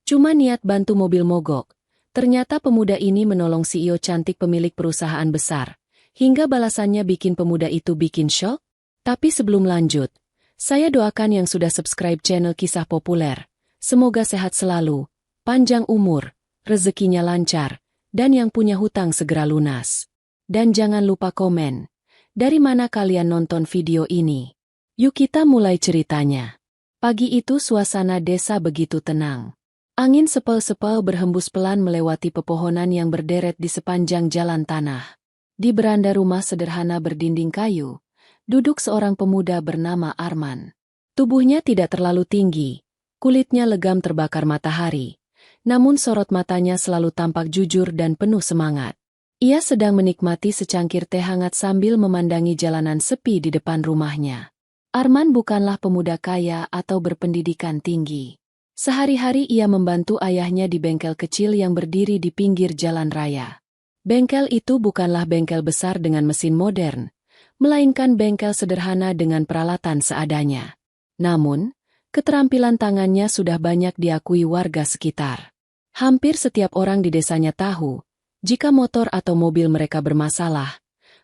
Cuma niat bantu mobil mogok. Ternyata pemuda ini menolong CEO cantik pemilik perusahaan besar. Hingga balasannya bikin pemuda itu bikin shock. Tapi sebelum lanjut, saya doakan yang sudah subscribe channel Kisah Populer. Semoga sehat selalu, panjang umur, rezekinya lancar, dan yang punya hutang segera lunas. Dan jangan lupa komen, dari mana kalian nonton video ini? Yuk kita mulai ceritanya. Pagi itu suasana desa begitu tenang. Angin sepel-sepel berhembus pelan melewati pepohonan yang berderet di sepanjang jalan tanah. Di beranda rumah sederhana berdinding kayu, duduk seorang pemuda bernama Arman. Tubuhnya tidak terlalu tinggi, kulitnya legam terbakar matahari, namun sorot matanya selalu tampak jujur dan penuh semangat. Ia sedang menikmati secangkir teh hangat sambil memandangi jalanan sepi di depan rumahnya. Arman bukanlah pemuda kaya atau berpendidikan tinggi. Sehari-hari ia membantu ayahnya di bengkel kecil yang berdiri di pinggir jalan raya. Bengkel itu bukanlah bengkel besar dengan mesin modern, melainkan bengkel sederhana dengan peralatan seadanya. Namun, keterampilan tangannya sudah banyak diakui warga sekitar. Hampir setiap orang di desanya tahu, jika motor atau mobil mereka bermasalah,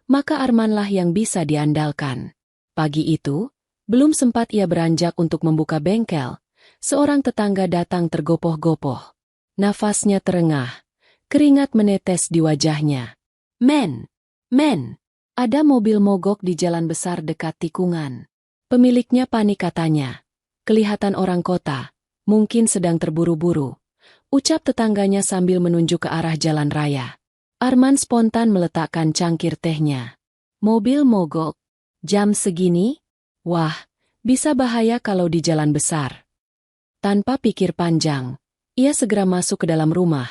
maka Armanlah yang bisa diandalkan. Pagi itu, belum sempat ia beranjak untuk membuka bengkel, seorang tetangga datang tergopoh-gopoh. Nafasnya terengah, keringat menetes di wajahnya. Men, ada mobil mogok di jalan besar dekat tikungan. Pemiliknya panik katanya. Kelihatan orang kota, mungkin sedang terburu-buru. Ucap tetangganya sambil menunjuk ke arah jalan raya. Arman spontan meletakkan cangkir tehnya. Mobil mogok? Jam segini? Wah, bisa bahaya kalau di jalan besar. Tanpa pikir panjang, ia segera masuk ke dalam rumah,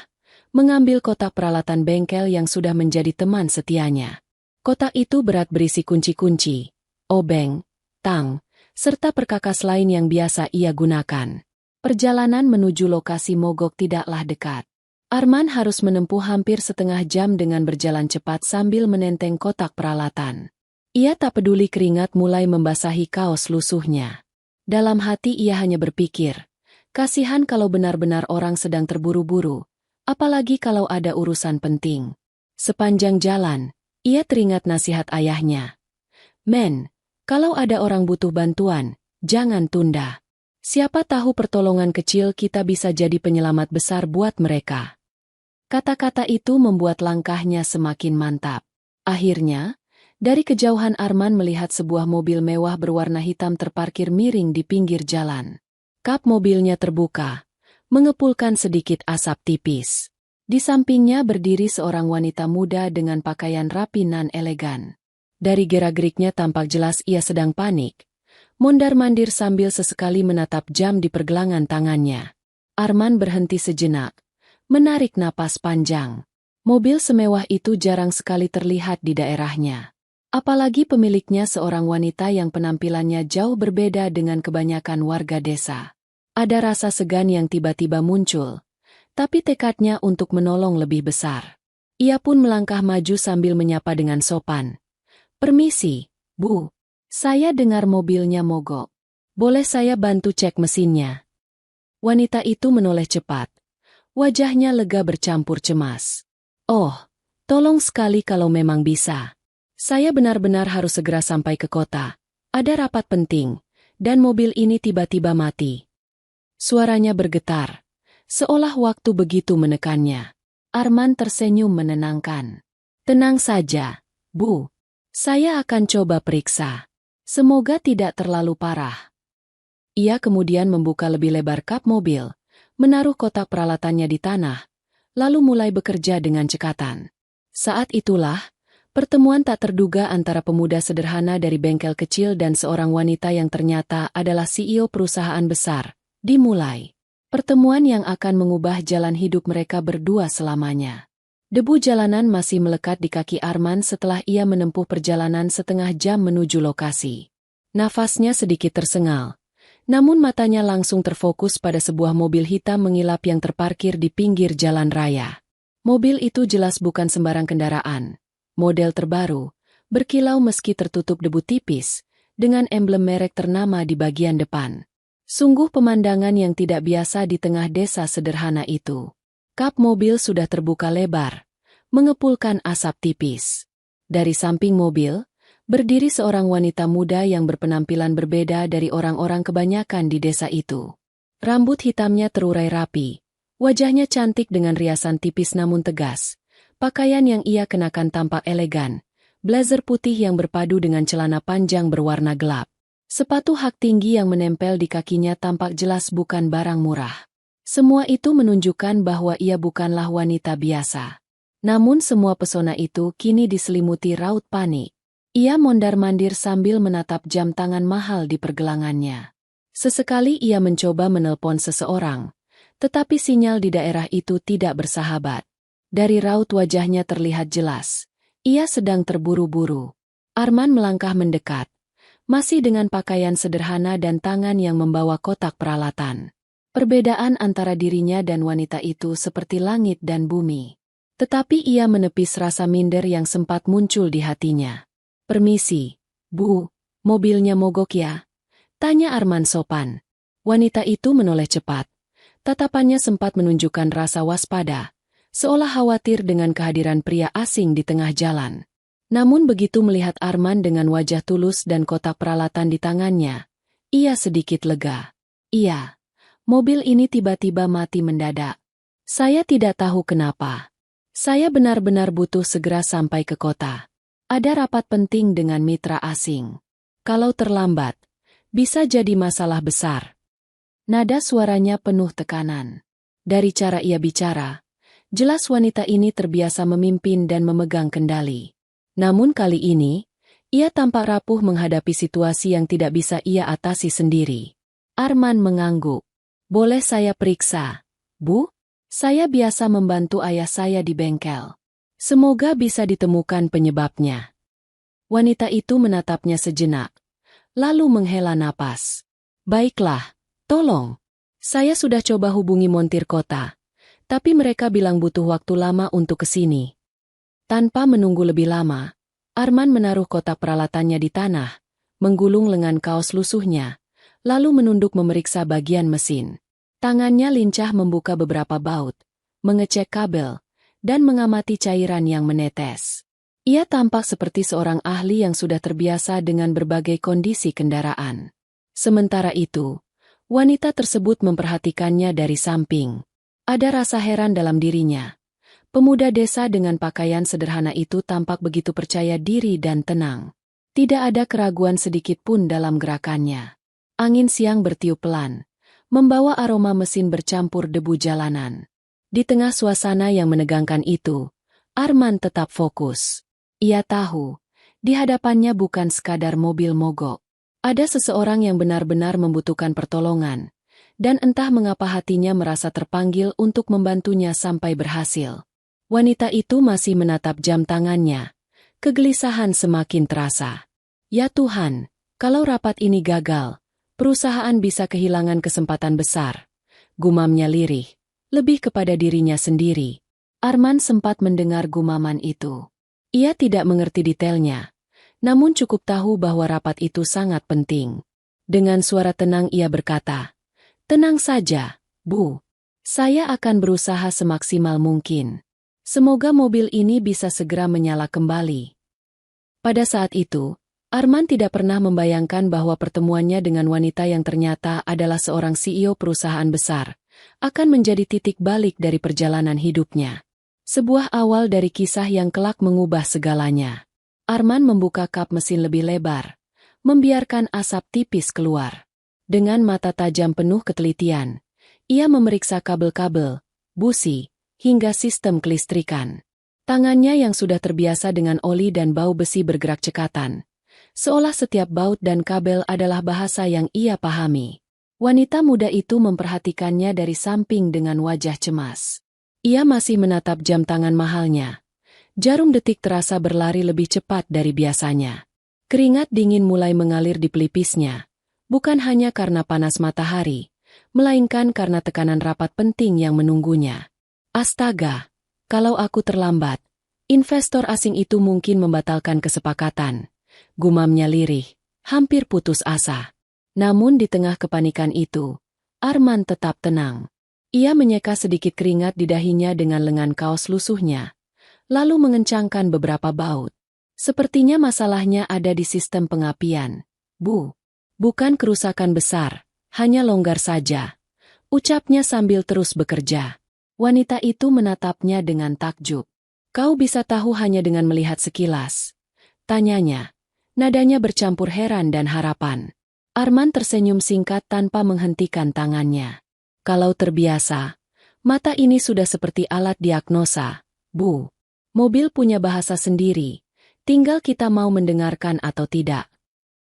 mengambil kotak peralatan bengkel yang sudah menjadi teman setianya. Kotak itu berat berisi kunci-kunci, obeng, tang, serta perkakas lain yang biasa ia gunakan. Perjalanan menuju lokasi mogok tidaklah dekat. Arman harus menempuh hampir setengah jam dengan berjalan cepat sambil menenteng kotak peralatan. Ia tak peduli keringat mulai membasahi kaos lusuhnya. Dalam hati ia hanya berpikir, kasihan kalau benar-benar orang sedang terburu-buru, apalagi kalau ada urusan penting. Sepanjang jalan, ia teringat nasihat ayahnya. Men, kalau ada orang butuh bantuan, jangan tunda. Siapa tahu pertolongan kecil kita bisa jadi penyelamat besar buat mereka. Kata-kata itu membuat langkahnya semakin mantap. Akhirnya, dari kejauhan Arman melihat sebuah mobil mewah berwarna hitam terparkir miring di pinggir jalan. Kap mobilnya terbuka, mengepulkan sedikit asap tipis. Di sampingnya berdiri seorang wanita muda dengan pakaian rapi nan elegan. Dari gerak-geriknya tampak jelas ia sedang panik. Mondar-mandir sambil sesekali menatap jam di pergelangan tangannya. Arman berhenti sejenak, menarik napas panjang. Mobil semewah itu jarang sekali terlihat di daerahnya. Apalagi pemiliknya seorang wanita yang penampilannya jauh berbeda dengan kebanyakan warga desa. Ada rasa segan yang tiba-tiba muncul, tapi tekadnya untuk menolong lebih besar. Ia pun melangkah maju sambil menyapa dengan sopan. Permisi, Bu. Saya dengar mobilnya mogok. Boleh saya bantu cek mesinnya? Wanita itu menoleh cepat. Wajahnya lega bercampur cemas. Oh, tolong sekali kalau memang bisa. Saya benar-benar harus segera sampai ke kota. Ada rapat penting, dan mobil ini tiba-tiba mati. Suaranya bergetar, seolah waktu begitu menekannya. Arman tersenyum menenangkan. Tenang saja, Bu. Saya akan coba periksa. Semoga tidak terlalu parah. Ia kemudian membuka lebih lebar kap mobil, menaruh kotak peralatannya di tanah, lalu mulai bekerja dengan cekatan. Saat itulah, pertemuan tak terduga antara pemuda sederhana dari bengkel kecil dan seorang wanita yang ternyata adalah CEO perusahaan besar, dimulai. Pertemuan yang akan mengubah jalan hidup mereka berdua selamanya. Debu jalanan masih melekat di kaki Arman setelah ia menempuh perjalanan setengah jam menuju lokasi. Nafasnya sedikit tersengal, namun matanya langsung terfokus pada sebuah mobil hitam mengilap yang terparkir di pinggir jalan raya. Mobil itu jelas bukan sembarang kendaraan. Model terbaru, berkilau meski tertutup debu tipis, dengan emblem merek ternama di bagian depan. Sungguh pemandangan yang tidak biasa di tengah desa sederhana itu. Kap mobil sudah terbuka lebar, mengepulkan asap tipis. Dari samping mobil, berdiri seorang wanita muda yang berpenampilan berbeda dari orang-orang kebanyakan di desa itu. Rambut hitamnya terurai rapi, wajahnya cantik dengan riasan tipis namun tegas. Pakaian yang ia kenakan tampak elegan, blazer putih yang berpadu dengan celana panjang berwarna gelap. Sepatu hak tinggi yang menempel di kakinya tampak jelas bukan barang murah. Semua itu menunjukkan bahwa ia bukanlah wanita biasa. Namun semua pesona itu kini diselimuti raut panik. Ia mondar-mandir sambil menatap jam tangan mahal di pergelangannya. Sesekali ia mencoba menelpon seseorang, tetapi sinyal di daerah itu tidak bersahabat. Dari raut wajahnya terlihat jelas, ia sedang terburu-buru. Arman melangkah mendekat, masih dengan pakaian sederhana dan tangan yang membawa kotak peralatan. Perbedaan antara dirinya dan wanita itu seperti langit dan bumi. Tetapi ia menepis rasa minder yang sempat muncul di hatinya. "Permisi, Bu, mobilnya mogok ya?" tanya Arman sopan. Wanita itu menoleh cepat. Tatapannya sempat menunjukkan rasa waspada, seolah khawatir dengan kehadiran pria asing di tengah jalan. Namun begitu melihat Arman dengan wajah tulus dan kotak peralatan di tangannya, ia sedikit lega. "Iya, mobil ini tiba-tiba mati mendadak. Saya tidak tahu kenapa. Saya benar-benar butuh segera sampai ke kota. Ada rapat penting dengan mitra asing. Kalau terlambat, bisa jadi masalah besar." Nada suaranya penuh tekanan. Dari cara ia bicara, jelas wanita ini terbiasa memimpin dan memegang kendali. Namun kali ini, ia tampak rapuh menghadapi situasi yang tidak bisa ia atasi sendiri. Arman mengangguk. "Boleh saya periksa, Bu? Saya biasa membantu ayah saya di bengkel. Semoga bisa ditemukan penyebabnya." Wanita itu menatapnya sejenak, lalu menghela napas. "Baiklah, tolong. Saya sudah coba hubungi montir kota, tapi mereka bilang butuh waktu lama untuk kesini." Tanpa menunggu lebih lama, Arman menaruh kotak peralatannya di tanah, menggulung lengan kaos lusuhnya, lalu menunduk memeriksa bagian mesin. Tangannya lincah membuka beberapa baut, mengecek kabel, dan mengamati cairan yang menetes. Ia tampak seperti seorang ahli yang sudah terbiasa dengan berbagai kondisi kendaraan. Sementara itu, wanita tersebut memperhatikannya dari samping. Ada rasa heran dalam dirinya. Pemuda desa dengan pakaian sederhana itu tampak begitu percaya diri dan tenang. Tidak ada keraguan sedikit pun dalam gerakannya. Angin siang bertiup pelan, membawa aroma mesin bercampur debu jalanan. Di tengah suasana yang menegangkan itu, Arman tetap fokus. Ia tahu, di hadapannya bukan sekadar mobil mogok. Ada seseorang yang benar-benar membutuhkan pertolongan, dan entah mengapa hatinya merasa terpanggil untuk membantunya sampai berhasil. Wanita itu masih menatap jam tangannya. Kegelisahan semakin terasa. "Ya Tuhan, kalau rapat ini gagal, perusahaan bisa kehilangan kesempatan besar," gumamnya lirih, lebih kepada dirinya sendiri. Arman sempat mendengar gumaman itu. Ia tidak mengerti detailnya, namun cukup tahu bahwa rapat itu sangat penting. Dengan suara tenang ia berkata, "Tenang saja, Bu. Saya akan berusaha semaksimal mungkin. Semoga mobil ini bisa segera menyala kembali." Pada saat itu, Arman tidak pernah membayangkan bahwa pertemuannya dengan wanita yang ternyata adalah seorang CEO perusahaan besar, akan menjadi titik balik dari perjalanan hidupnya. Sebuah awal dari kisah yang kelak mengubah segalanya. Arman membuka kap mesin lebih lebar, membiarkan asap tipis keluar. Dengan mata tajam penuh ketelitian, ia memeriksa kabel-kabel, busi, hingga sistem kelistrikan. Tangannya yang sudah terbiasa dengan oli dan bau besi bergerak cekatan, seolah setiap baut dan kabel adalah bahasa yang ia pahami. Wanita muda itu memperhatikannya dari samping dengan wajah cemas. Ia masih menatap jam tangan mahalnya. Jarum detik terasa berlari lebih cepat dari biasanya. Keringat dingin mulai mengalir di pelipisnya, bukan hanya karena panas matahari, melainkan karena tekanan rapat penting yang menunggunya. "Astaga, kalau aku terlambat, investor asing itu mungkin membatalkan kesepakatan," gumamnya lirih, hampir putus asa. Namun di tengah kepanikan itu, Arman tetap tenang. Ia menyeka sedikit keringat di dahinya dengan lengan kaos lusuhnya, lalu mengencangkan beberapa baut. Sepertinya masalahnya ada di sistem pengapian. Bu, bukan kerusakan besar, hanya longgar saja, ucapnya sambil terus bekerja. Wanita itu menatapnya dengan takjub. Kau bisa tahu hanya dengan melihat sekilas? Tanyanya. Nadanya bercampur heran dan harapan. Arman tersenyum singkat tanpa menghentikan tangannya. Kalau terbiasa, mata ini sudah seperti alat diagnosa. Bu, mobil punya bahasa sendiri. Tinggal kita mau mendengarkan atau tidak.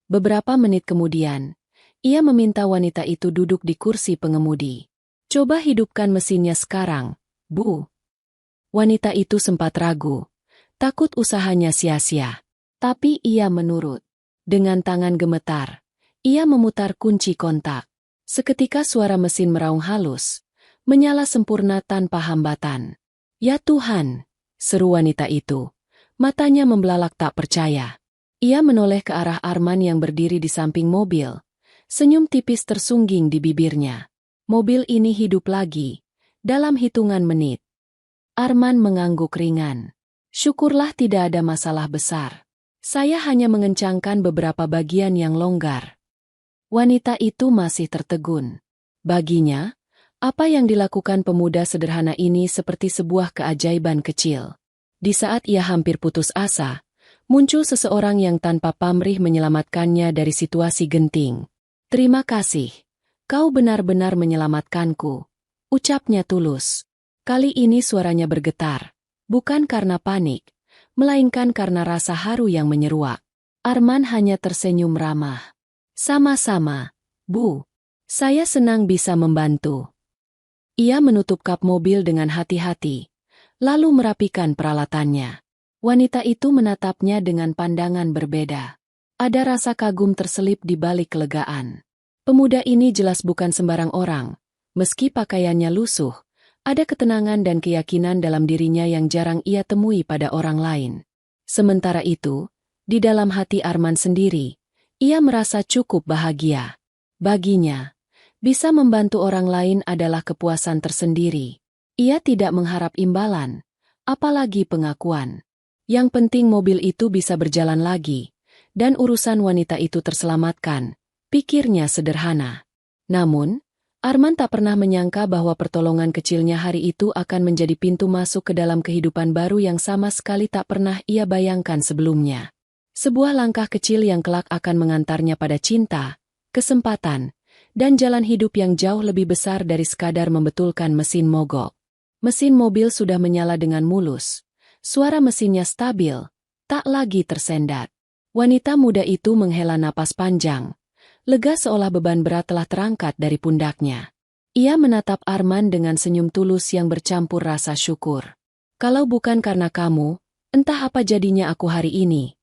Beberapa menit kemudian, ia meminta wanita itu duduk di kursi pengemudi. Coba hidupkan mesinnya sekarang, Bu. Wanita itu sempat ragu, takut usahanya sia-sia. Tapi ia menurut. Dengan tangan gemetar, ia memutar kunci kontak. Seketika suara mesin meraung halus, menyala sempurna tanpa hambatan. Ya Tuhan, seru wanita itu. Matanya membelalak tak percaya. Ia menoleh ke arah Arman yang berdiri di samping mobil. Senyum tipis tersungging di bibirnya. Mobil ini hidup lagi. Dalam hitungan menit. Arman mengangguk ringan. Syukurlah tidak ada masalah besar. Saya hanya mengencangkan beberapa bagian yang longgar. Wanita itu masih tertegun. Baginya, apa yang dilakukan pemuda sederhana ini seperti sebuah keajaiban kecil. Di saat ia hampir putus asa, muncul seseorang yang tanpa pamrih menyelamatkannya dari situasi genting. Terima kasih. Kau benar-benar menyelamatkanku. Ucapnya tulus. Kali ini suaranya bergetar. Bukan karena panik, melainkan karena rasa haru yang menyeruak. Arman hanya tersenyum ramah. Sama-sama, Bu. Saya senang bisa membantu. Ia menutup kap mobil dengan hati-hati, lalu merapikan peralatannya. Wanita itu menatapnya dengan pandangan berbeda. Ada rasa kagum terselip di balik kelegaan. Pemuda ini jelas bukan sembarang orang. Meski pakaiannya lusuh, ada ketenangan dan keyakinan dalam dirinya yang jarang ia temui pada orang lain. Sementara itu, di dalam hati Arman sendiri, ia merasa cukup bahagia. Baginya, bisa membantu orang lain adalah kepuasan tersendiri. Ia tidak mengharap imbalan, apalagi pengakuan. Yang penting mobil itu bisa berjalan lagi, dan urusan wanita itu terselamatkan, pikirnya sederhana. Namun, Arman tak pernah menyangka bahwa pertolongan kecilnya hari itu akan menjadi pintu masuk ke dalam kehidupan baru yang sama sekali tak pernah ia bayangkan sebelumnya. Sebuah langkah kecil yang kelak akan mengantarnya pada cinta, kesempatan, dan jalan hidup yang jauh lebih besar dari sekadar membetulkan mesin mogok. Mesin mobil sudah menyala dengan mulus. Suara mesinnya stabil, tak lagi tersendat. Wanita muda itu menghela napas panjang. Lega seolah beban berat telah terangkat dari pundaknya. Ia menatap Arman dengan senyum tulus yang bercampur rasa syukur. Kalau bukan karena kamu, entah apa jadinya aku hari ini,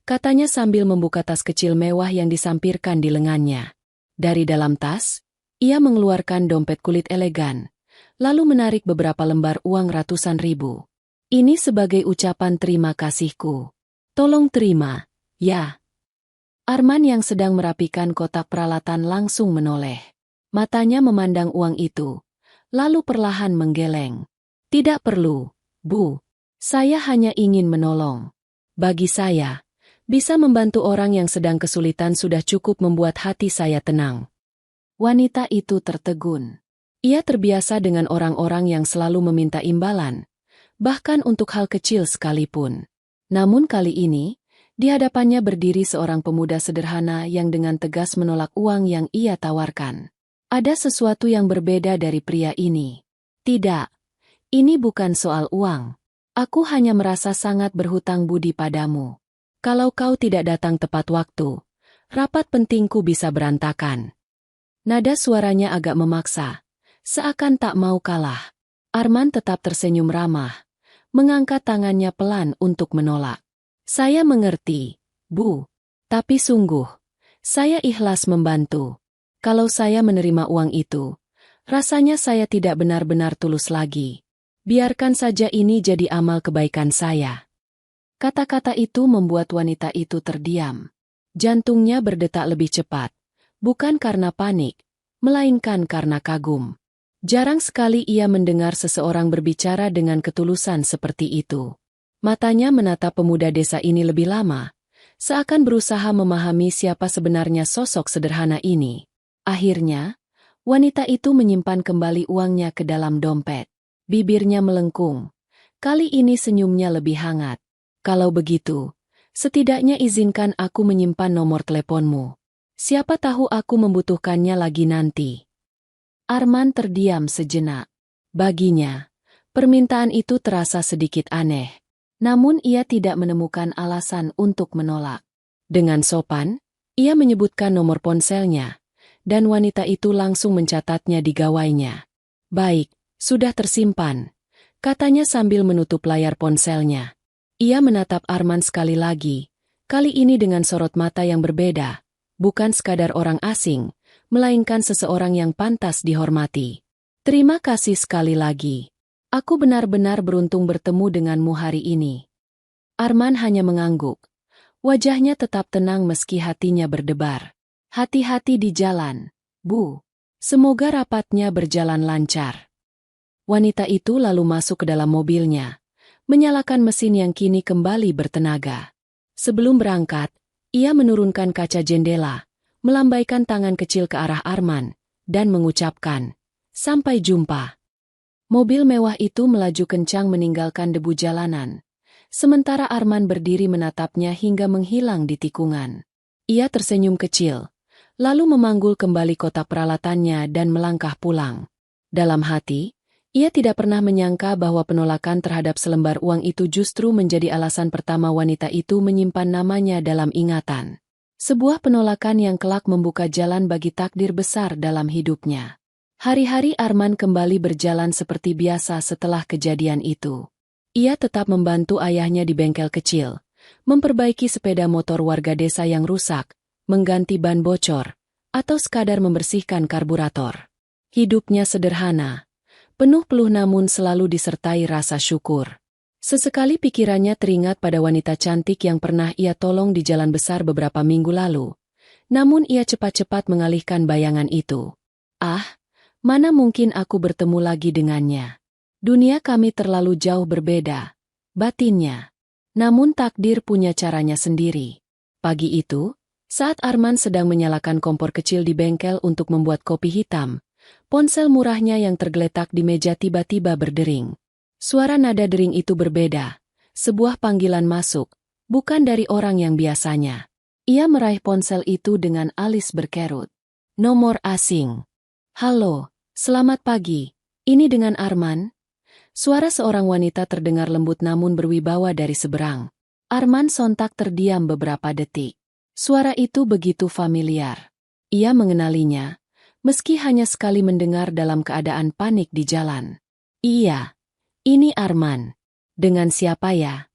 katanya sambil membuka tas kecil mewah yang disampirkan di lengannya. Dari dalam tas, ia mengeluarkan dompet kulit elegan, lalu menarik beberapa lembar uang ratusan ribu. Ini sebagai ucapan terima kasihku. Tolong terima, ya. Arman yang sedang merapikan kotak peralatan langsung menoleh. Matanya memandang uang itu, lalu perlahan menggeleng. Tidak perlu, Bu. Saya hanya ingin menolong. Bagi saya, bisa membantu orang yang sedang kesulitan sudah cukup membuat hati saya tenang. Wanita itu tertegun. Ia terbiasa dengan orang-orang yang selalu meminta imbalan, bahkan untuk hal kecil sekalipun. Namun kali ini, di hadapannya berdiri seorang pemuda sederhana yang dengan tegas menolak uang yang ia tawarkan. Ada sesuatu yang berbeda dari pria ini. Tidak, ini bukan soal uang. Aku hanya merasa sangat berhutang budi padamu. Kalau kau tidak datang tepat waktu, rapat pentingku bisa berantakan. Nada suaranya agak memaksa, seakan tak mau kalah. Arman tetap tersenyum ramah, mengangkat tangannya pelan untuk menolak. Saya mengerti, Bu. Tapi sungguh, saya ikhlas membantu. Kalau saya menerima uang itu, rasanya saya tidak benar-benar tulus lagi. Biarkan saja ini jadi amal kebaikan saya. Kata-kata itu membuat wanita itu terdiam. Jantungnya berdetak lebih cepat, Bukan karena panik, melainkan karena kagum. Jarang sekali ia mendengar seseorang berbicara dengan ketulusan seperti itu. Matanya menatap pemuda desa ini lebih lama, seakan berusaha memahami siapa sebenarnya sosok sederhana ini. Akhirnya, wanita itu menyimpan kembali uangnya ke dalam dompet. Bibirnya melengkung. Kali ini senyumnya lebih hangat. Kalau begitu, setidaknya izinkan aku menyimpan nomor teleponmu. Siapa tahu aku membutuhkannya lagi nanti. Arman terdiam sejenak. Baginya, permintaan itu terasa sedikit aneh. Namun ia tidak menemukan alasan untuk menolak. Dengan sopan, ia menyebutkan nomor ponselnya, dan wanita itu langsung mencatatnya di gawainya. Baik, sudah tersimpan, katanya sambil menutup layar ponselnya. Ia menatap Arman sekali lagi, kali ini dengan sorot mata yang berbeda. Bukan sekadar orang asing, melainkan seseorang yang pantas dihormati. Terima kasih sekali lagi. Aku benar-benar beruntung bertemu denganmu hari ini. Arman hanya mengangguk. Wajahnya tetap tenang meski hatinya berdebar. Hati-hati di jalan, Bu. Semoga rapatnya berjalan lancar. Wanita itu lalu masuk ke dalam mobilnya, menyalakan mesin yang kini kembali bertenaga. Sebelum berangkat, ia menurunkan kaca jendela, melambaikan tangan kecil ke arah Arman, dan mengucapkan, "Sampai jumpa." Mobil mewah itu melaju kencang meninggalkan debu jalanan, sementara Arman berdiri menatapnya hingga menghilang di tikungan. Ia tersenyum kecil, lalu memanggul kembali kotak peralatannya dan melangkah pulang. Dalam hati, ia tidak pernah menyangka bahwa penolakan terhadap selembar uang itu justru menjadi alasan pertama wanita itu menyimpan namanya dalam ingatan. Sebuah penolakan yang kelak membuka jalan bagi takdir besar dalam hidupnya. Hari-hari Arman kembali berjalan seperti biasa setelah kejadian itu. Ia tetap membantu ayahnya di bengkel kecil, memperbaiki sepeda motor warga desa yang rusak, mengganti ban bocor, atau sekadar membersihkan karburator. Hidupnya sederhana, penuh peluh namun selalu disertai rasa syukur. Sesekali pikirannya teringat pada wanita cantik yang pernah ia tolong di jalan besar beberapa minggu lalu. Namun ia cepat-cepat mengalihkan bayangan itu. Ah, mana mungkin aku bertemu lagi dengannya. Dunia kami terlalu jauh berbeda, batinnya. Namun takdir punya caranya sendiri. Pagi itu, saat Arman sedang menyalakan kompor kecil di bengkel untuk membuat kopi hitam, ponsel murahnya yang tergeletak di meja tiba-tiba berdering. Suara nada dering itu berbeda. Sebuah panggilan masuk, bukan dari orang yang biasanya. Ia meraih ponsel itu dengan alis berkerut. Nomor asing. "Halo, selamat pagi. Ini dengan Arman?" Suara seorang wanita terdengar lembut namun berwibawa dari seberang. Arman sontak terdiam beberapa detik. Suara itu begitu familiar. Ia mengenalinya, meski hanya sekali mendengar dalam keadaan panik di jalan. "Iya. Ini Arman. Dengan siapa ya?"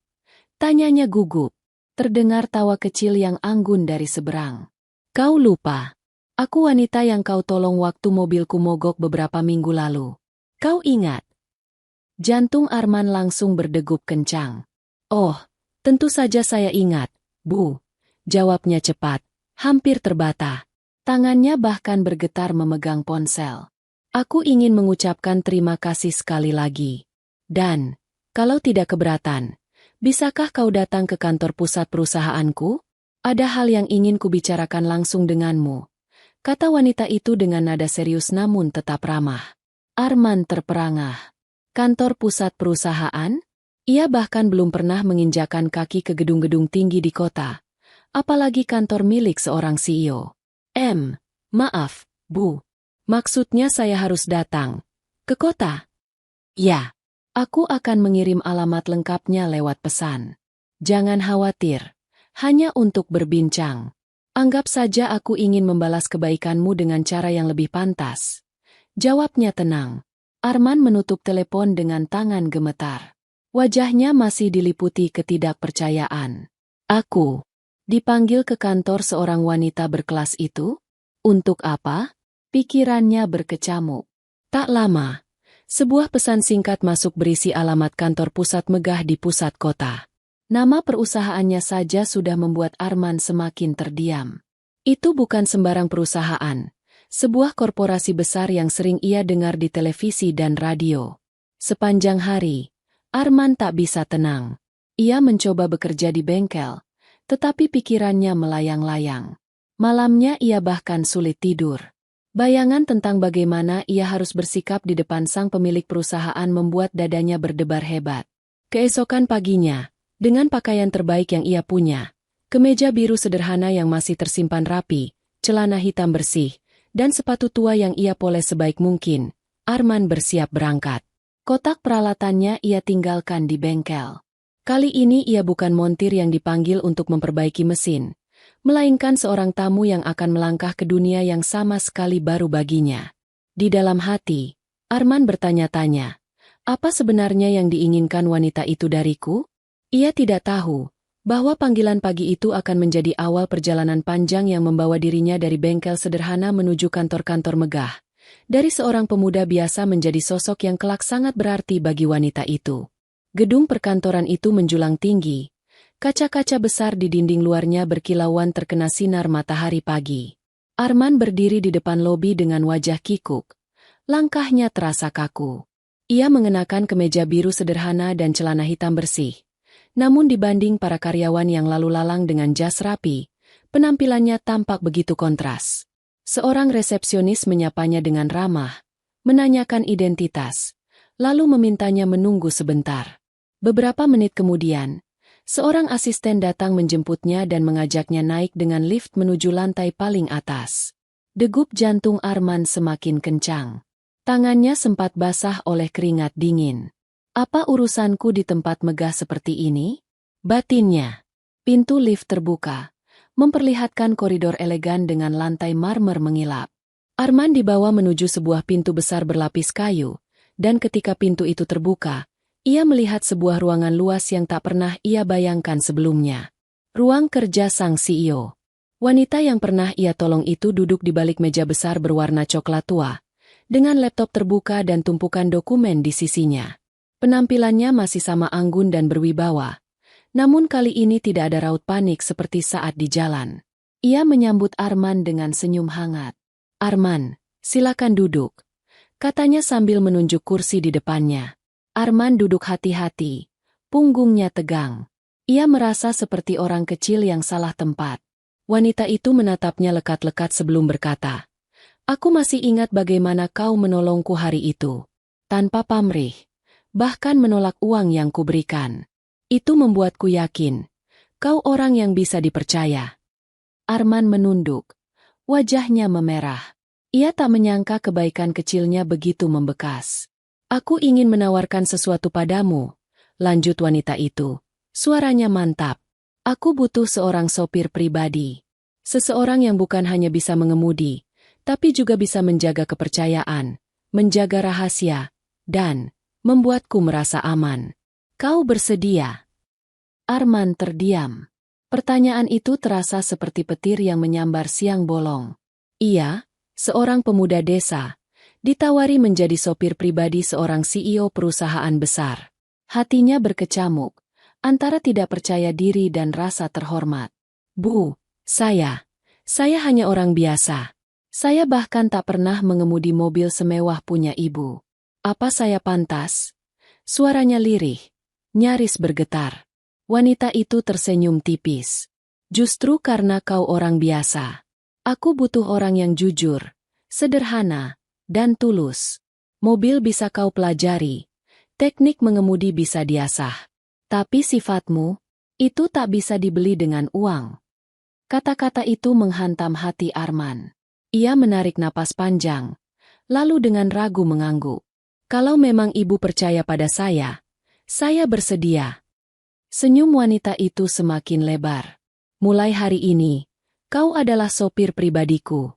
tanyanya gugup. Terdengar tawa kecil yang anggun dari seberang. "Kau lupa. Aku wanita yang kau tolong waktu mobilku mogok beberapa minggu lalu. Kau ingat?" Jantung Arman langsung berdegup kencang. "Oh, tentu saja saya ingat, Bu," jawabnya cepat, hampir terbata. Tangannya bahkan bergetar memegang ponsel. "Aku ingin mengucapkan terima kasih sekali lagi. Dan, kalau tidak keberatan, bisakah kau datang ke kantor pusat perusahaanku? Ada hal yang ingin kubicarakan langsung denganmu," kata wanita itu dengan nada serius namun tetap ramah. Arman terperangah. Kantor pusat perusahaan? Ia bahkan belum pernah menginjakan kaki ke gedung-gedung tinggi di kota. Apalagi kantor milik seorang CEO. Maaf, Bu. Maksudnya saya harus datang ke kota?" "Ya. Aku akan mengirim alamat lengkapnya lewat pesan. Jangan khawatir, hanya untuk berbincang. Anggap saja aku ingin membalas kebaikanmu dengan cara yang lebih pantas," jawabnya tenang. Arman menutup telepon dengan tangan gemetar. Wajahnya masih diliputi ketidakpercayaan. "Aku dipanggil ke kantor seorang wanita berkelas itu? Untuk apa?" Pikirannya berkecamuk. Tak lama, sebuah pesan singkat masuk berisi alamat kantor pusat megah di pusat kota. Nama perusahaannya saja sudah membuat Arman semakin terdiam. Itu bukan sembarang perusahaan, sebuah korporasi besar yang sering ia dengar di televisi dan radio. Sepanjang hari, Arman tak bisa tenang. Ia mencoba bekerja di bengkel, tetapi pikirannya melayang-layang. Malamnya ia bahkan sulit tidur. Bayangan tentang bagaimana ia harus bersikap di depan sang pemilik perusahaan membuat dadanya berdebar hebat. Keesokan paginya, dengan pakaian terbaik yang ia punya, kemeja biru sederhana yang masih tersimpan rapi, celana hitam bersih, dan sepatu tua yang ia poles sebaik mungkin, Arman bersiap berangkat. Kotak peralatannya ia tinggalkan di bengkel. Kali ini ia bukan montir yang dipanggil untuk memperbaiki mesin, melainkan seorang tamu yang akan melangkah ke dunia yang sama sekali baru baginya. Di dalam hati, Arman bertanya-tanya, apa sebenarnya yang diinginkan wanita itu dariku? Ia tidak tahu bahwa panggilan pagi itu akan menjadi awal perjalanan panjang yang membawa dirinya dari bengkel sederhana menuju kantor-kantor megah. Dari seorang pemuda biasa menjadi sosok yang kelak sangat berarti bagi wanita itu. Gedung perkantoran itu menjulang tinggi. Kaca-kaca besar di dinding luarnya berkilauan terkena sinar matahari pagi. Arman berdiri di depan lobi dengan wajah kikuk. Langkahnya terasa kaku. Ia mengenakan kemeja biru sederhana dan celana hitam bersih. Namun dibanding para karyawan yang lalu lalang dengan jas rapi, penampilannya tampak begitu kontras. Seorang resepsionis menyapanya dengan ramah, menanyakan identitas, lalu memintanya menunggu sebentar. Beberapa menit kemudian, seorang asisten datang menjemputnya dan mengajaknya naik dengan lift menuju lantai paling atas. Degup jantung Arman semakin kencang. Tangannya sempat basah oleh keringat dingin. Apa urusanku di tempat megah seperti ini? Batinnya. Pintu lift terbuka, memperlihatkan koridor elegan dengan lantai marmer mengilap. Arman dibawa menuju sebuah pintu besar berlapis kayu, dan ketika pintu itu terbuka, ia melihat sebuah ruangan luas yang tak pernah ia bayangkan sebelumnya. Ruang kerja sang CEO. Wanita yang pernah ia tolong itu duduk di balik meja besar berwarna coklat tua, dengan laptop terbuka dan tumpukan dokumen di sisinya. Penampilannya masih sama anggun dan berwibawa, namun kali ini tidak ada raut panik seperti saat di jalan. Ia menyambut Arman dengan senyum hangat. "Arman, silakan duduk," katanya sambil menunjuk kursi di depannya. Arman duduk hati-hati, punggungnya tegang. Ia merasa seperti orang kecil yang salah tempat. Wanita itu menatapnya lekat-lekat sebelum berkata, "Aku masih ingat bagaimana kau menolongku hari itu. Tanpa pamrih, bahkan menolak uang yang kuberikan. Itu membuatku yakin, kau orang yang bisa dipercaya." Arman menunduk. Wajahnya memerah. Ia tak menyangka kebaikan kecilnya begitu membekas. "Aku ingin menawarkan sesuatu padamu," lanjut wanita itu. Suaranya mantap. "Aku butuh seorang sopir pribadi. Seseorang yang bukan hanya bisa mengemudi, tapi juga bisa menjaga kepercayaan, menjaga rahasia, dan membuatku merasa aman. Kau bersedia?" Arman terdiam. Pertanyaan itu terasa seperti petir yang menyambar siang bolong. Ia, seorang pemuda desa, ditawari menjadi sopir pribadi seorang CEO perusahaan besar. Hatinya berkecamuk, antara tidak percaya diri dan rasa terhormat. "Bu, saya hanya orang biasa. Saya bahkan tak pernah mengemudi mobil semewah punya ibu. Apa saya pantas?" Suaranya lirih, nyaris bergetar. Wanita itu tersenyum tipis. "Justru karena kau orang biasa. Aku butuh orang yang jujur, sederhana, dan tulus. Mobil bisa kau pelajari, teknik mengemudi bisa diasah. Tapi sifatmu, itu tak bisa dibeli dengan uang." Kata-kata itu menghantam hati Arman. Ia menarik napas panjang, lalu dengan ragu mengangguk. "Kalau memang ibu percaya pada saya bersedia." Senyum wanita itu semakin lebar. "Mulai hari ini, kau adalah sopir pribadiku."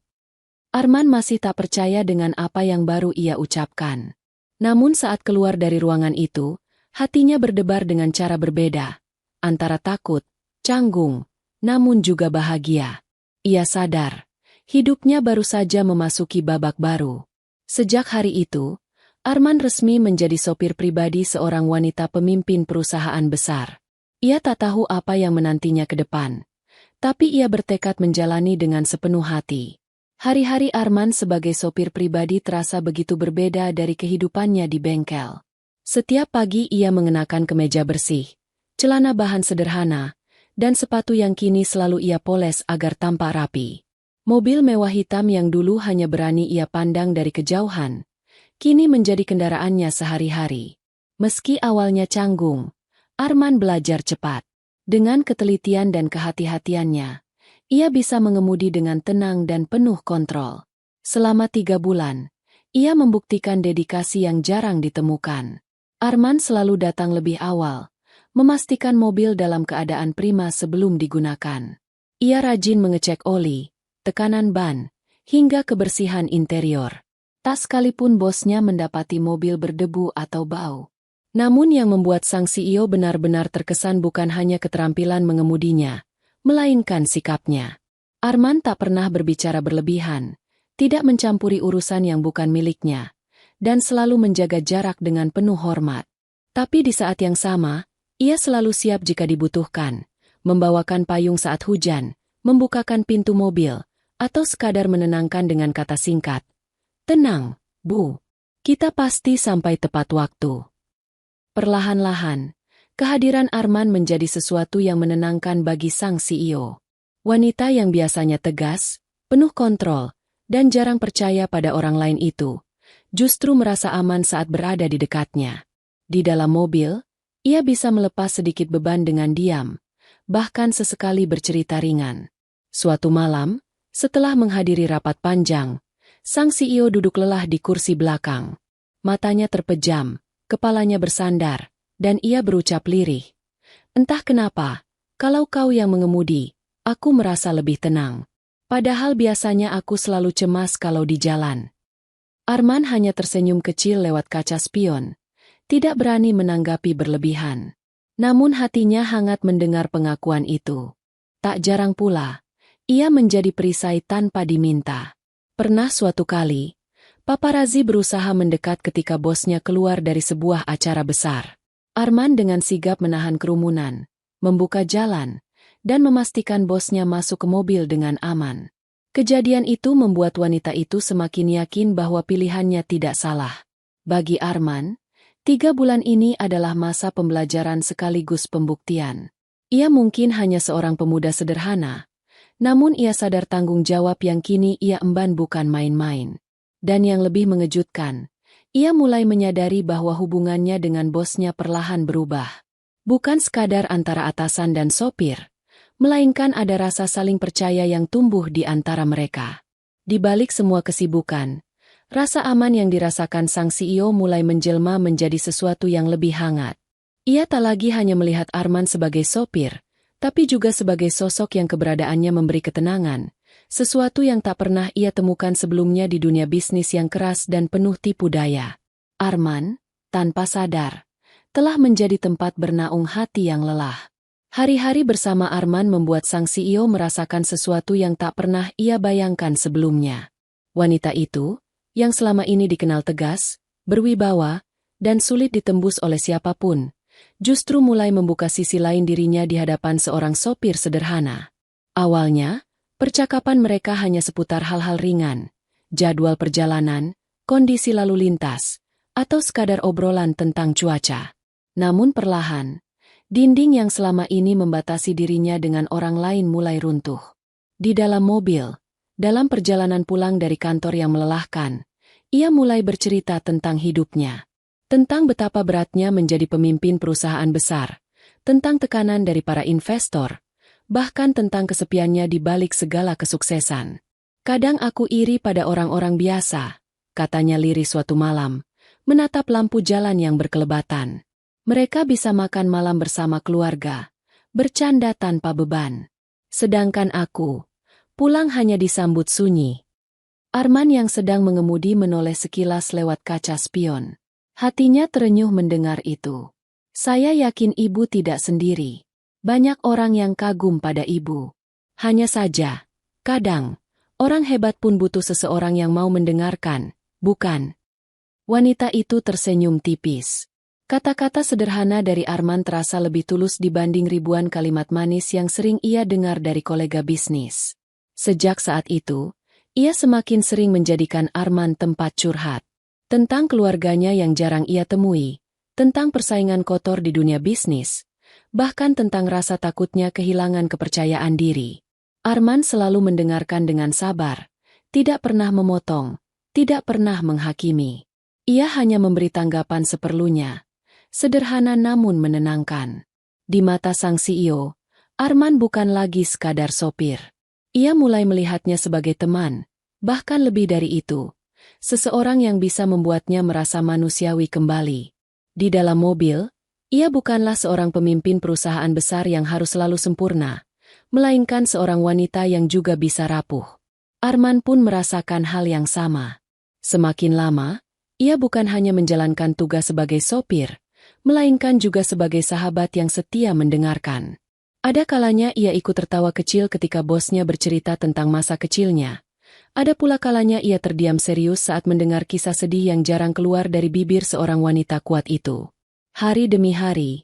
Arman masih tak percaya dengan apa yang baru ia ucapkan. Namun saat keluar dari ruangan itu, hatinya berdebar dengan cara berbeda. Antara takut, canggung, namun juga bahagia. Ia sadar, hidupnya baru saja memasuki babak baru. Sejak hari itu, Arman resmi menjadi sopir pribadi seorang wanita pemimpin perusahaan besar. Ia tak tahu apa yang menantinya ke depan, Tapi ia bertekad menjalani dengan sepenuh hati. Hari-hari Arman sebagai sopir pribadi terasa begitu berbeda dari kehidupannya di bengkel. Setiap pagi ia mengenakan kemeja bersih, celana bahan sederhana, dan sepatu yang kini selalu ia poles agar tampak rapi. Mobil mewah hitam yang dulu hanya berani ia pandang dari kejauhan, kini menjadi kendaraannya sehari-hari. Meski awalnya canggung, Arman belajar cepat. Dengan ketelitian dan kehati-hatiannya, ia bisa mengemudi dengan tenang dan penuh kontrol. Selama 3 bulan, ia membuktikan dedikasi yang jarang ditemukan. Arman selalu datang lebih awal, memastikan mobil dalam keadaan prima sebelum digunakan. Ia rajin mengecek oli, tekanan ban, hingga kebersihan interior. Tak sekalipun bosnya mendapati mobil berdebu atau bau. Namun yang membuat sang CEO benar-benar terkesan bukan hanya keterampilan mengemudinya, melainkan sikapnya. Arman tak pernah berbicara berlebihan, tidak mencampuri urusan yang bukan miliknya, dan selalu menjaga jarak dengan penuh hormat. Tapi di saat yang sama, ia selalu siap jika dibutuhkan, membawakan payung saat hujan, membukakan pintu mobil, atau sekadar menenangkan dengan kata singkat, "Tenang, Bu. Kita pasti sampai tepat waktu." Perlahan-lahan, kehadiran Arman menjadi sesuatu yang menenangkan bagi sang CEO. Wanita yang biasanya tegas, penuh kontrol, dan jarang percaya pada orang lain itu, justru merasa aman saat berada di dekatnya. Di dalam mobil, ia bisa melepas sedikit beban dengan diam, bahkan sesekali bercerita ringan. Suatu malam, setelah menghadiri rapat panjang, sang CEO duduk lelah di kursi belakang. Matanya terpejam, kepalanya bersandar, dan ia berucap lirih. "Entah kenapa, kalau kau yang mengemudi, aku merasa lebih tenang. Padahal biasanya aku selalu cemas kalau di jalan." Arman hanya tersenyum kecil lewat kaca spion, tidak berani menanggapi berlebihan. Namun hatinya hangat mendengar pengakuan itu. Tak jarang pula, ia menjadi perisai tanpa diminta. Pernah suatu kali, paparazi berusaha mendekat ketika bosnya keluar dari sebuah acara besar. Arman dengan sigap menahan kerumunan, membuka jalan, dan memastikan bosnya masuk ke mobil dengan aman. Kejadian itu membuat wanita itu semakin yakin bahwa pilihannya tidak salah. Bagi Arman, 3 bulan ini adalah masa pembelajaran sekaligus pembuktian. Ia mungkin hanya seorang pemuda sederhana, namun ia sadar tanggung jawab yang kini ia emban bukan main-main. Dan yang lebih mengejutkan, ia mulai menyadari bahwa hubungannya dengan bosnya perlahan berubah. Bukan sekadar antara atasan dan sopir, melainkan ada rasa saling percaya yang tumbuh di antara mereka. Di balik semua kesibukan, rasa aman yang dirasakan sang CEO mulai menjelma menjadi sesuatu yang lebih hangat. Ia tak lagi hanya melihat Arman sebagai sopir, tapi juga sebagai sosok yang keberadaannya memberi ketenangan, sesuatu yang tak pernah ia temukan sebelumnya di dunia bisnis yang keras dan penuh tipu daya. Arman, tanpa sadar, telah menjadi tempat bernaung hati yang lelah. Hari-hari bersama Arman membuat sang CEO merasakan sesuatu yang tak pernah ia bayangkan sebelumnya. Wanita itu, yang selama ini dikenal tegas, berwibawa, dan sulit ditembus oleh siapapun, justru mulai membuka sisi lain dirinya di hadapan seorang sopir sederhana. Awalnya, percakapan mereka hanya seputar hal-hal ringan, jadwal perjalanan, kondisi lalu lintas, atau sekadar obrolan tentang cuaca. Namun perlahan, dinding yang selama ini membatasi dirinya dengan orang lain mulai runtuh. Di dalam mobil, dalam perjalanan pulang dari kantor yang melelahkan, ia mulai bercerita tentang hidupnya. Tentang betapa beratnya menjadi pemimpin perusahaan besar, tentang tekanan dari para investor, bahkan tentang kesepiannya di balik segala kesuksesan. "Kadang aku iri pada orang-orang biasa," katanya lirih suatu malam, menatap lampu jalan yang berkelebatan. "Mereka bisa makan malam bersama keluarga, bercanda tanpa beban. Sedangkan aku, pulang hanya disambut sunyi." Arman yang sedang mengemudi menoleh sekilas lewat kaca spion. Hatinya terenyuh mendengar itu. "Saya yakin ibu tidak sendiri. Banyak orang yang kagum pada ibu. Hanya saja, kadang, orang hebat pun butuh seseorang yang mau mendengarkan, bukan?" Wanita itu tersenyum tipis. Kata-kata sederhana dari Arman terasa lebih tulus dibanding ribuan kalimat manis yang sering ia dengar dari kolega bisnis. Sejak saat itu, ia semakin sering menjadikan Arman tempat curhat. Tentang keluarganya yang jarang ia temui, tentang persaingan kotor di dunia bisnis, bahkan tentang rasa takutnya kehilangan kepercayaan diri. Arman selalu mendengarkan dengan sabar, tidak pernah memotong, tidak pernah menghakimi. Ia hanya memberi tanggapan seperlunya. Sederhana namun menenangkan. Di mata sang CEO, Arman bukan lagi sekadar sopir. Ia mulai melihatnya sebagai teman, bahkan lebih dari itu. Seseorang yang bisa membuatnya merasa manusiawi kembali. Di dalam mobil, ia bukanlah seorang pemimpin perusahaan besar yang harus selalu sempurna, melainkan seorang wanita yang juga bisa rapuh. Arman pun merasakan hal yang sama. Semakin lama, ia bukan hanya menjalankan tugas sebagai sopir, melainkan juga sebagai sahabat yang setia mendengarkan. Ada kalanya ia ikut tertawa kecil ketika bosnya bercerita tentang masa kecilnya. Ada pula kalanya ia terdiam serius saat mendengar kisah sedih yang jarang keluar dari bibir seorang wanita kuat itu. Hari demi hari,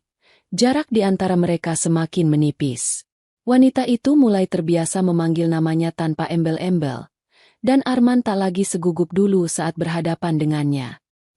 jarak di antara mereka semakin menipis. Wanita itu mulai terbiasa memanggil namanya tanpa embel-embel, dan Arman tak lagi segugup dulu saat berhadapan dengannya.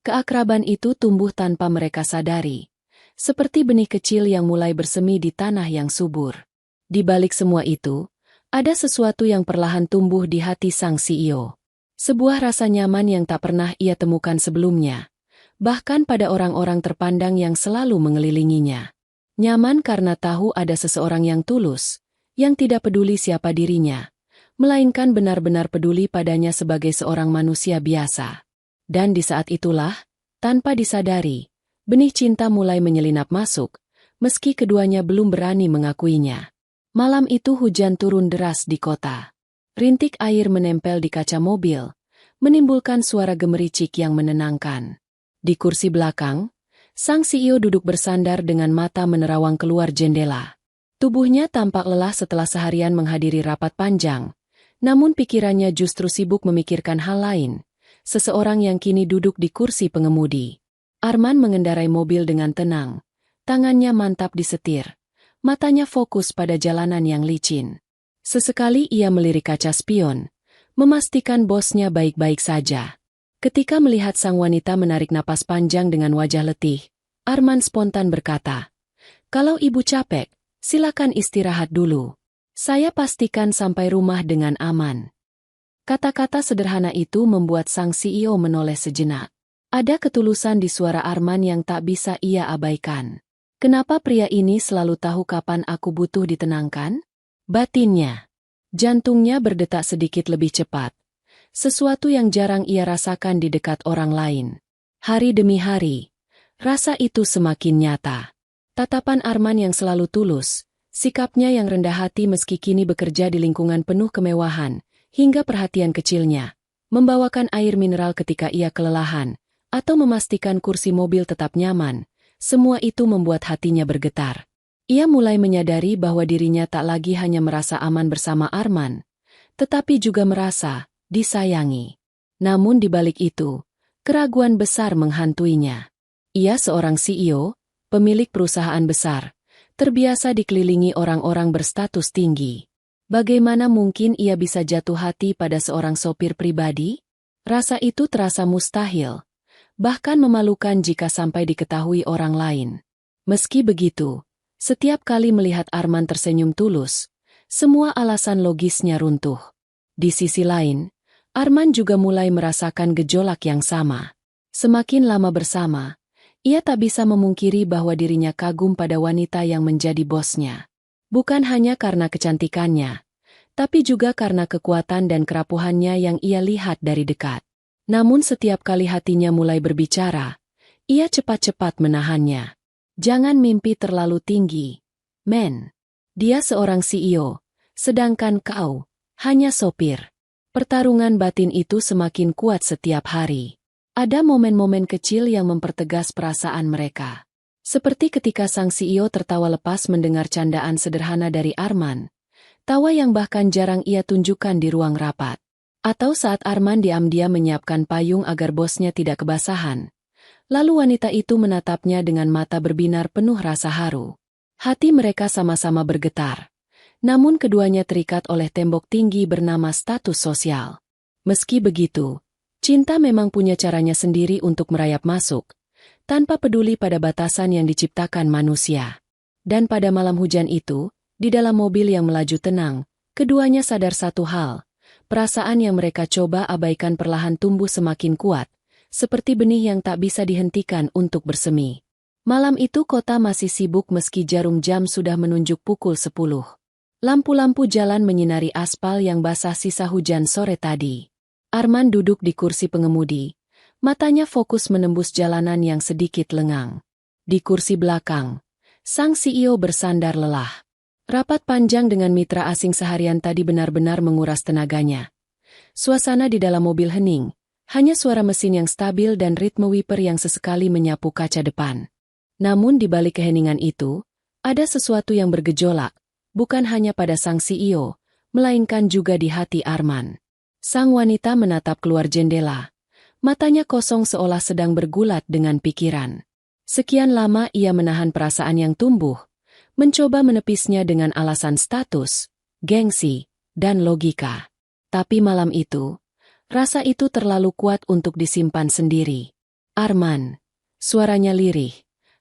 Keakraban itu tumbuh tanpa mereka sadari, seperti benih kecil yang mulai bersemi di tanah yang subur. Di balik semua itu, ada sesuatu yang perlahan tumbuh di hati sang CEO. Sebuah rasa nyaman yang tak pernah ia temukan sebelumnya, bahkan pada orang-orang terpandang yang selalu mengelilinginya. Nyaman karena tahu ada seseorang yang tulus, yang tidak peduli siapa dirinya, melainkan benar-benar peduli padanya sebagai seorang manusia biasa. Dan di saat itulah, tanpa disadari, benih cinta mulai menyelinap masuk, meski keduanya belum berani mengakuinya. Malam itu hujan turun deras di kota. Rintik air menempel di kaca mobil, menimbulkan suara gemericik yang menenangkan. Di kursi belakang, sang CEO duduk bersandar dengan mata menerawang keluar jendela. Tubuhnya tampak lelah setelah seharian menghadiri rapat panjang, namun pikirannya justru sibuk memikirkan hal lain. Seseorang yang kini duduk di kursi pengemudi. Arman mengendarai mobil dengan tenang, tangannya mantap di setir, matanya fokus pada jalanan yang licin. Sesekali ia melirik kaca spion, memastikan bosnya baik-baik saja. Ketika melihat sang wanita menarik napas panjang dengan wajah letih, Arman spontan berkata, "Kalau ibu capek, silakan istirahat dulu. Saya pastikan sampai rumah dengan aman." Kata-kata sederhana itu membuat sang CEO menoleh sejenak. Ada ketulusan di suara Arman yang tak bisa ia abaikan. Kenapa pria ini selalu tahu kapan aku butuh ditenangkan? Batinnya. Jantungnya berdetak sedikit lebih cepat. Sesuatu yang jarang ia rasakan di dekat orang lain. Hari demi hari, rasa itu semakin nyata. Tatapan Arman yang selalu tulus, sikapnya yang rendah hati meski kini bekerja di lingkungan penuh kemewahan, hingga perhatian kecilnya, membawakan air mineral ketika ia kelelahan, atau memastikan kursi mobil tetap nyaman, semua itu membuat hatinya bergetar. Ia mulai menyadari bahwa dirinya tak lagi hanya merasa aman bersama Arman, tetapi juga merasa disayangi. Namun di balik itu, keraguan besar menghantuinya. Ia seorang CEO, pemilik perusahaan besar, terbiasa dikelilingi orang-orang berstatus tinggi. Bagaimana mungkin ia bisa jatuh hati pada seorang sopir pribadi? Rasa itu terasa mustahil, bahkan memalukan jika sampai diketahui orang lain. Meski begitu, setiap kali melihat Arman tersenyum tulus, semua alasan logisnya runtuh. Di sisi lain, Arman juga mulai merasakan gejolak yang sama. Semakin lama bersama, ia tak bisa memungkiri bahwa dirinya kagum pada wanita yang menjadi bosnya. Bukan hanya karena kecantikannya, tapi juga karena kekuatan dan kerapuhannya yang ia lihat dari dekat. Namun setiap kali hatinya mulai berbicara, ia cepat-cepat menahannya. Jangan mimpi terlalu tinggi, men. Dia seorang CEO, sedangkan kau hanya sopir. Pertarungan batin itu semakin kuat setiap hari. Ada momen-momen kecil yang mempertegas perasaan mereka. Seperti ketika sang CEO tertawa lepas mendengar candaan sederhana dari Arman, tawa yang bahkan jarang ia tunjukkan di ruang rapat. Atau saat Arman diam-diam menyiapkan payung agar bosnya tidak kebasahan, Lalu wanita itu menatapnya dengan mata berbinar penuh rasa haru. Hati mereka sama-sama bergetar. Namun keduanya terikat oleh tembok tinggi bernama status sosial. Meski begitu, cinta memang punya caranya sendiri untuk merayap masuk, tanpa peduli pada batasan yang diciptakan manusia. Dan pada malam hujan itu, di dalam mobil yang melaju tenang, keduanya sadar satu hal. Perasaan yang mereka coba abaikan perlahan tumbuh semakin kuat, seperti benih yang tak bisa dihentikan untuk bersemi. Malam itu kota masih sibuk meski jarum jam sudah menunjuk pukul 10. Lampu-lampu jalan menyinari aspal yang basah sisa hujan sore tadi. Arman duduk di kursi pengemudi. Matanya fokus menembus jalanan yang sedikit lengang. Di kursi belakang, sang CEO bersandar lelah. Rapat panjang dengan mitra asing seharian tadi benar-benar menguras tenaganya. Suasana di dalam mobil hening, hanya suara mesin yang stabil dan ritme wiper yang sesekali menyapu kaca depan. Namun di balik keheningan itu, ada sesuatu yang bergejolak. Bukan hanya pada sang CEO, melainkan juga di hati Arman. Sang wanita menatap keluar jendela. Matanya kosong seolah sedang bergulat dengan pikiran. Sekian lama ia menahan perasaan yang tumbuh, mencoba menepisnya dengan alasan status, gengsi, dan logika. Tapi malam itu, rasa itu terlalu kuat untuk disimpan sendiri. Arman, suaranya lirih,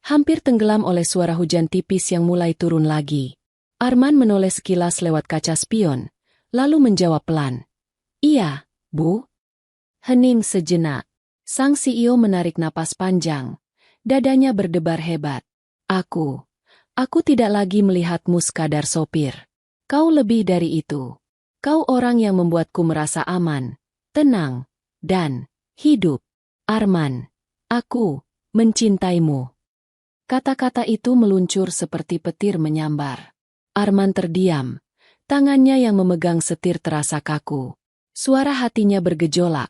hampir tenggelam oleh suara hujan tipis yang mulai turun lagi. Arman menoleh sekilas lewat kaca spion, lalu menjawab pelan. Iya, Bu. Hening sejenak. Sang CEO menarik napas panjang. Dadanya berdebar hebat. Aku tidak lagi melihatmu sekadar sopir. Kau lebih dari itu. Kau orang yang membuatku merasa aman, tenang, dan hidup. Arman, aku mencintaimu. Kata-kata itu meluncur seperti petir menyambar. Arman terdiam, tangannya yang memegang setir terasa kaku. Suara hatinya bergejolak,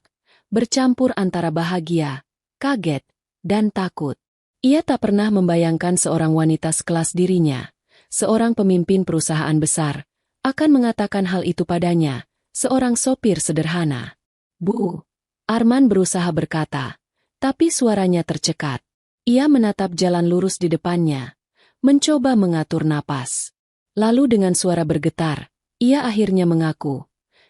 bercampur antara bahagia, kaget, dan takut. Ia tak pernah membayangkan seorang wanita sekelas dirinya, seorang pemimpin perusahaan besar, akan mengatakan hal itu padanya, seorang sopir sederhana. Bu, Arman berusaha berkata, tapi suaranya tercekat. Ia menatap jalan lurus di depannya, mencoba mengatur napas. Lalu dengan suara bergetar, ia akhirnya mengaku,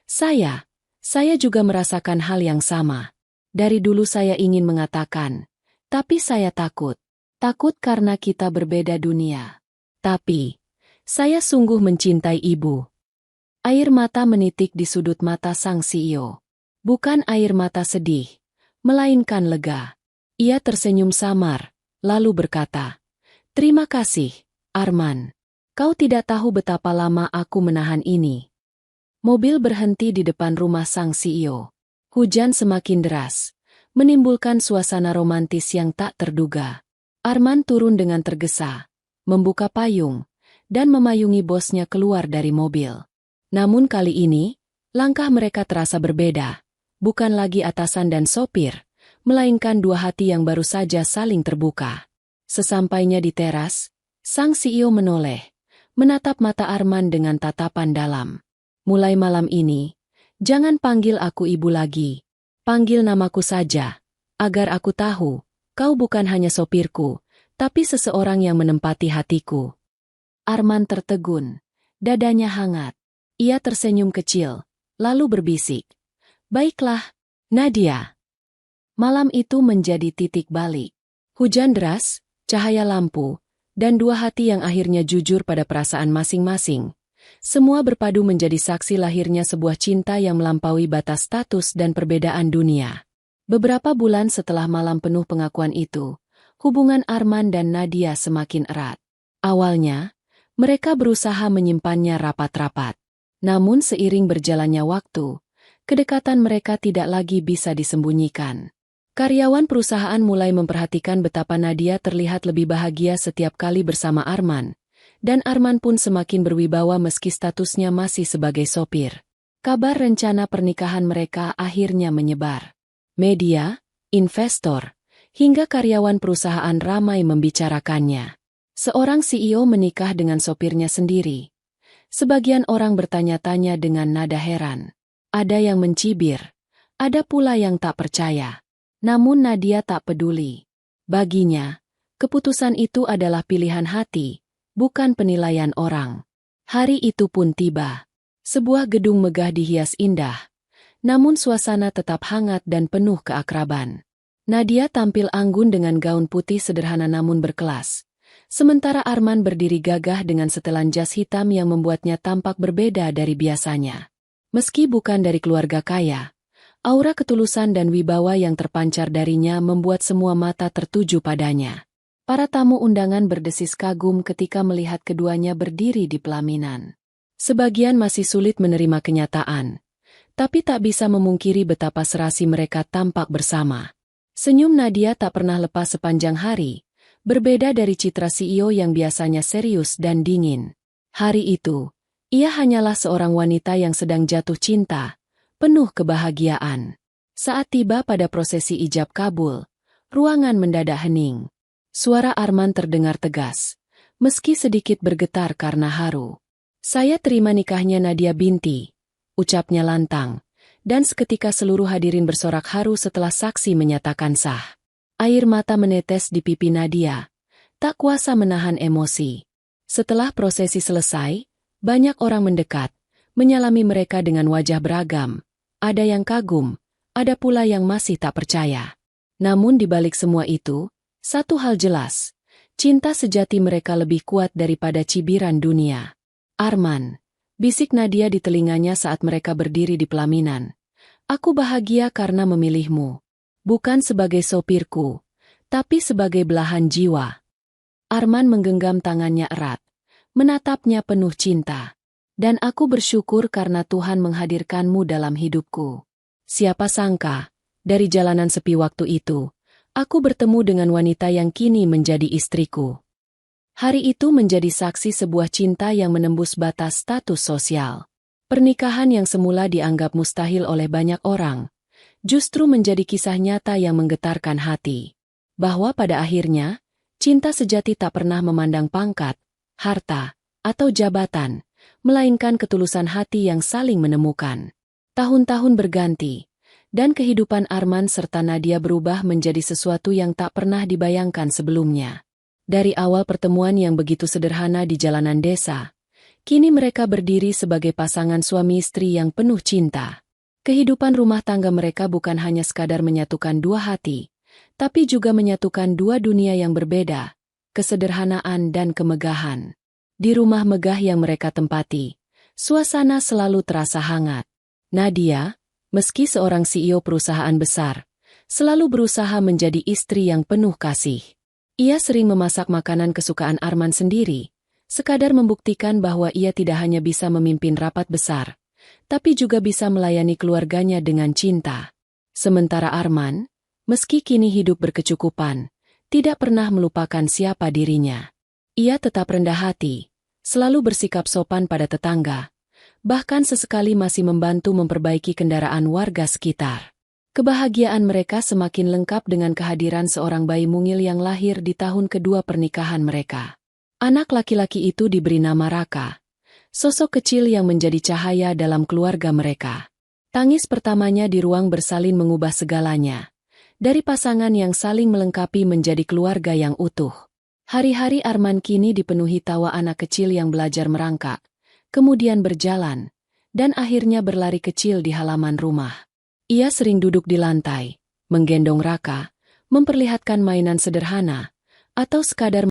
Saya juga merasakan hal yang sama. Dari dulu saya ingin mengatakan, tapi saya takut. Takut karena kita berbeda dunia. Tapi, saya sungguh mencintai ibu. Air mata menitik di sudut mata sang CEO. Bukan air mata sedih, melainkan lega. Ia tersenyum samar, lalu berkata, Terima kasih, Arman. Kau tidak tahu betapa lama aku menahan ini. Mobil berhenti di depan rumah sang CEO. Hujan semakin deras, menimbulkan suasana romantis yang tak terduga. Arman turun dengan tergesa, membuka payung, dan memayungi bosnya keluar dari mobil. Namun kali ini, langkah mereka terasa berbeda. Bukan lagi atasan dan sopir, melainkan dua hati yang baru saja saling terbuka. Sesampainya di teras, sang CEO menoleh, menatap mata Arman dengan tatapan dalam. Mulai malam ini, jangan panggil aku ibu lagi. Panggil namaku saja, agar aku tahu, kau bukan hanya sopirku, tapi seseorang yang menempati hatiku. Arman tertegun, dadanya hangat. Ia tersenyum kecil, lalu berbisik. Baiklah, Nadia. Malam itu menjadi titik balik. Hujan deras, cahaya lampu, dan dua hati yang akhirnya jujur pada perasaan masing-masing. Semua berpadu menjadi saksi lahirnya sebuah cinta yang melampaui batas status dan perbedaan dunia. Beberapa bulan setelah malam penuh pengakuan itu, hubungan Arman dan Nadia semakin erat. Awalnya, mereka berusaha menyimpannya rapat-rapat. Namun seiring berjalannya waktu, kedekatan mereka tidak lagi bisa disembunyikan. Karyawan perusahaan mulai memperhatikan betapa Nadia terlihat lebih bahagia setiap kali bersama Arman, dan Arman pun semakin berwibawa meski statusnya masih sebagai sopir. Kabar rencana pernikahan mereka akhirnya menyebar. Media, investor, hingga karyawan perusahaan ramai membicarakannya. Seorang CEO menikah dengan sopirnya sendiri. Sebagian orang bertanya-tanya dengan nada heran. Ada yang mencibir, ada pula yang tak percaya. Namun Nadia tak peduli. Baginya, keputusan itu adalah pilihan hati, bukan penilaian orang. Hari itu pun tiba. Sebuah gedung megah dihias indah, namun suasana tetap hangat dan penuh keakraban. Nadia tampil anggun dengan gaun putih sederhana namun berkelas, sementara Arman berdiri gagah dengan setelan jas hitam yang membuatnya tampak berbeda dari biasanya. Meski bukan dari keluarga kaya, aura ketulusan dan wibawa yang terpancar darinya membuat semua mata tertuju padanya. Para tamu undangan berdesis kagum ketika melihat keduanya berdiri di pelaminan. Sebagian masih sulit menerima kenyataan, tapi tak bisa memungkiri betapa serasi mereka tampak bersama. Senyum Nadia tak pernah lepas sepanjang hari, berbeda dari citra CEO yang biasanya serius dan dingin. Hari itu, ia hanyalah seorang wanita yang sedang jatuh cinta, penuh kebahagiaan. Saat tiba pada prosesi ijab kabul, ruangan mendadak hening. Suara Arman terdengar tegas, meski sedikit bergetar karena haru. "Saya terima nikahnya Nadia binti," ucapnya lantang, dan seketika seluruh hadirin bersorak haru setelah saksi menyatakan sah. Air mata menetes di pipi Nadia, tak kuasa menahan emosi. Setelah prosesi selesai, banyak orang mendekat, menyalami mereka dengan wajah beragam. Ada yang kagum, ada pula yang masih tak percaya. Namun di balik semua itu, satu hal jelas, cinta sejati mereka lebih kuat daripada cibiran dunia. "Arman," bisik Nadia di telinganya saat mereka berdiri di pelaminan. "Aku bahagia karena memilihmu. Bukan sebagai sopirku, tapi sebagai belahan jiwa." Arman menggenggam tangannya erat, menatapnya penuh cinta. "Dan aku bersyukur karena Tuhan menghadirkanmu dalam hidupku. Siapa sangka, dari jalanan sepi waktu itu, aku bertemu dengan wanita yang kini menjadi istriku." Hari itu menjadi saksi sebuah cinta yang menembus batas status sosial. Pernikahan yang semula dianggap mustahil oleh banyak orang, justru menjadi kisah nyata yang menggetarkan hati. Bahwa pada akhirnya, cinta sejati tak pernah memandang pangkat, harta, atau jabatan, melainkan ketulusan hati yang saling menemukan. Tahun-tahun berganti, dan kehidupan Arman serta Nadia berubah menjadi sesuatu yang tak pernah dibayangkan sebelumnya. Dari awal pertemuan yang begitu sederhana di jalanan desa, kini mereka berdiri sebagai pasangan suami istri yang penuh cinta. Kehidupan rumah tangga mereka bukan hanya sekadar menyatukan dua hati, tapi juga menyatukan dua dunia yang berbeda, kesederhanaan dan kemegahan. Di rumah megah yang mereka tempati, suasana selalu terasa hangat. Nadia, meski seorang CEO perusahaan besar, selalu berusaha menjadi istri yang penuh kasih. Ia sering memasak makanan kesukaan Arman sendiri, sekadar membuktikan bahwa ia tidak hanya bisa memimpin rapat besar, tapi juga bisa melayani keluarganya dengan cinta. Sementara Arman, meski kini hidup berkecukupan, tidak pernah melupakan siapa dirinya. Ia tetap rendah hati, selalu bersikap sopan pada tetangga, bahkan sesekali masih membantu memperbaiki kendaraan warga sekitar. Kebahagiaan mereka semakin lengkap dengan kehadiran seorang bayi mungil yang lahir di tahun kedua pernikahan mereka. Anak laki-laki itu diberi nama Raka, sosok kecil yang menjadi cahaya dalam keluarga mereka. Tangis pertamanya di ruang bersalin mengubah segalanya. Dari pasangan yang saling melengkapi menjadi keluarga yang utuh. Hari-hari Arman kini dipenuhi tawa anak kecil yang belajar merangkak, kemudian berjalan, dan akhirnya berlari kecil di halaman rumah. Ia sering duduk di lantai, menggendong Raka, memperlihatkan mainan sederhana, atau sekadar